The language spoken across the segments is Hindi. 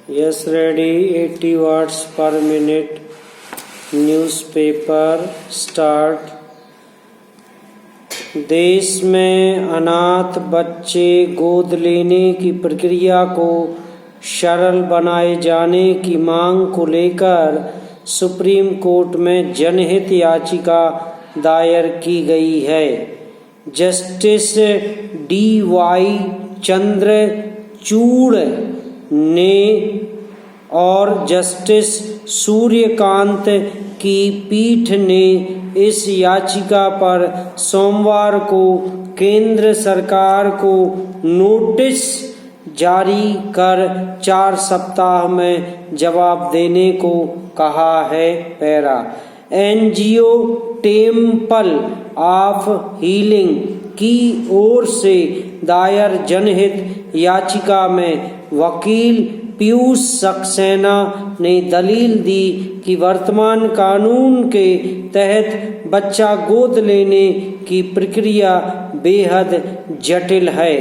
Yes, ready. 80 watts per minute. Newspaper start. देश में अनाथ बच्चे गोद लेने की प्रक्रिया को सरल बनाए जाने की मांग को लेकर सुप्रीम कोर्ट में जनहित याचिका दायर की गई है। Justice D.Y.. चंद्रचूड़ ने और जस्टिस सूर्यकांत की पीठ ने इस याचिका पर सोमवार को केंद्र सरकार को नोटिस जारी कर 4 सप्ताह में जवाब देने को कहा है। Para NGO temple of healing की ओर से दायर जनहित याचिका में वकील पीयूष सक्सेना ने दलील दी कि वर्तमान कानून के तहत बच्चा गोद लेने की प्रक्रिया बेहद जटिल है।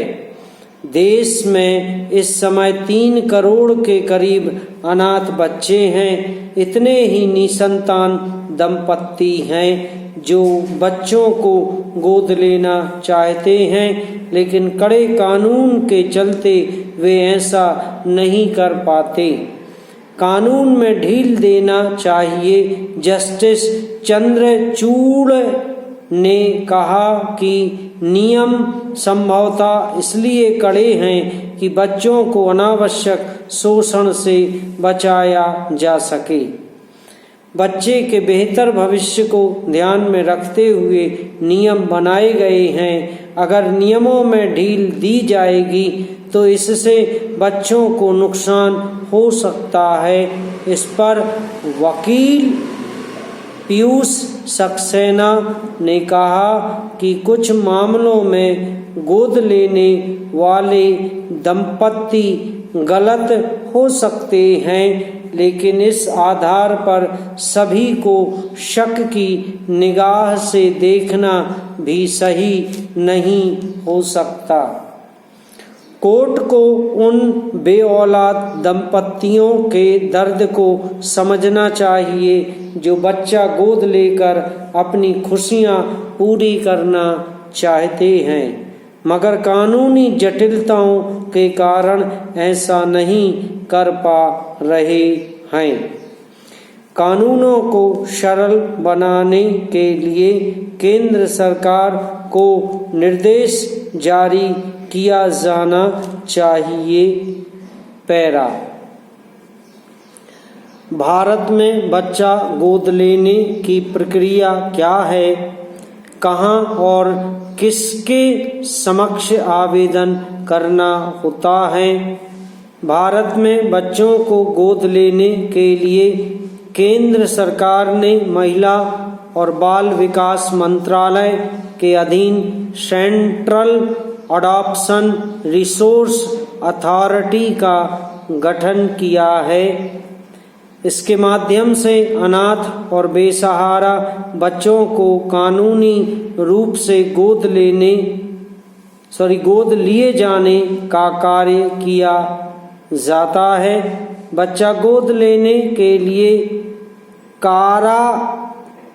देश में इस समय 3 करोड़ के करीब अनाथ बच्चे हैं। इतने ही निसंतान दंपत्ति हैं जो बच्चों को गोद लेना चाहते हैं, लेकिन कड़े कानून के चलते वे ऐसा नहीं कर पाते। कानून में ढील देना चाहिए। जस्टिस चंद्रचूड़ ने कहा कि नियम संभवतः इसलिए कड़े हैं कि बच्चों को अनावश्यक शोषण से बचाया जा सके। बच्चे के बेहतर भविष्य को ध्यान में रखते हुए नियम बनाए गए हैं। अगर नियमों में ढील दी जाएगी तो इससे बच्चों को नुकसान हो सकता है। इस पर वकील पीयूष सक्सेना ने कहा कि कुछ मामलों में गोद लेने वाले दंपत्ति गलत हो सकते हैं, लेकिन इस आधार पर सभी को शक की निगाह से देखना भी सही नहीं हो सकता। कोर्ट को उन बेऔलाद दंपत्तियों के दर्द को समझना चाहिए जो बच्चा गोद लेकर अपनी खुशियां पूरी करना चाहते हैं, मगर कानूनी जटिलताओं के कारण ऐसा नहीं कर पा रहे हैं। कानूनों को सरल बनाने के लिए केंद्र सरकार को निर्देश जारी किया जाना चाहिए। पैरा भारत में बच्चा गोद लेने की प्रक्रिया क्या है, कहाँ और किसके समक्ष आवेदन करना होता है। भारत में बच्चों को गोद लेने के लिए केंद्र सरकार ने महिला और बाल विकास मंत्रालय के अधीन सेंट्रल अडॉप्शन रिसोर्स अथॉरिटी का गठन किया है। इसके माध्यम से अनाथ और बेसहारा बच्चों को कानूनी रूप से गोद लिए जाने का कार्य किया जाता है। बच्चा गोद लेने के लिए कारा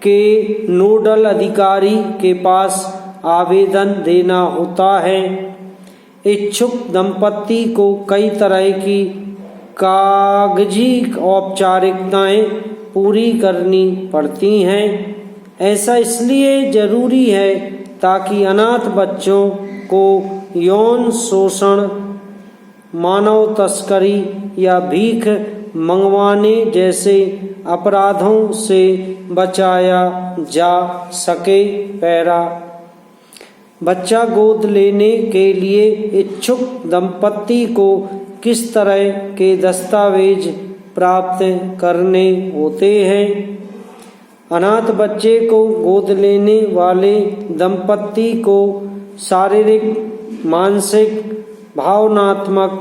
के नोडल अधिकारी के पास आवेदन देना होता है। इच्छुक दंपत्ति को कई तरह की कागजी औपचारिकताएं पूरी करनी पड़ती हैं। ऐसा इसलिए जरूरी है ताकि अनाथ बच्चों को यौन शोषण, मानव तस्करी या भीख मंगवाने जैसे अपराधों से बचाया जा सके। पैरा बच्चा गोद लेने के लिए इच्छुक दंपत्ति को किस तरह के दस्तावेज प्राप्त करने होते हैं। अनाथ बच्चे को गोद लेने वाले दंपत्ति को शारीरिक, मानसिक, भावनात्मक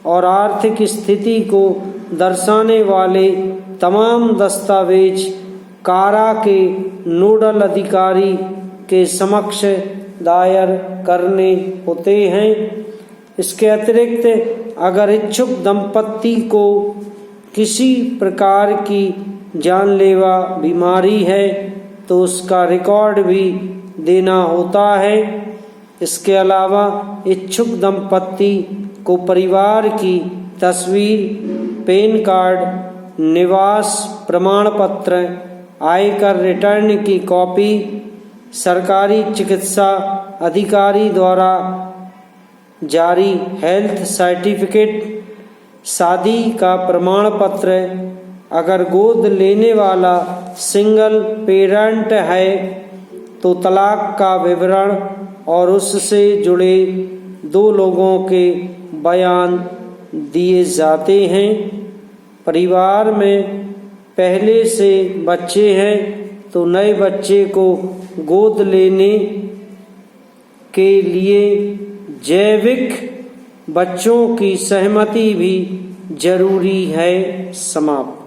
और आर्थिक स्थिति को दर्शाने वाले तमाम दस्तावेज कारा के नोडल अधिकारी के समक्ष दायर करने होते हैं। इसके अतिरिक्त अगर इच्छुक दंपत्ति को किसी प्रकार की जानलेवा बीमारी है तो उसका रिकॉर्ड भी देना होता है। इसके अलावा इच्छुक दंपत्ति को परिवार की तस्वीर, पैन कार्ड, निवास प्रमाण पत्र, आयकर रिटर्न की कॉपी, सरकारी चिकित्सा अधिकारी द्वारा जारी हेल्थ सर्टिफिकेट, शादी का प्रमाण पत्र, अगर गोद लेने वाला सिंगल पेरेंट है तो तलाक का विवरण और उससे जुड़े 2 लोगों के बयान दिए जाते हैं। परिवार में पहले से बच्चे हैं तो नए बच्चे को गोद लेने के लिए जैविक बच्चों की सहमति भी जरूरी है। समाप्त।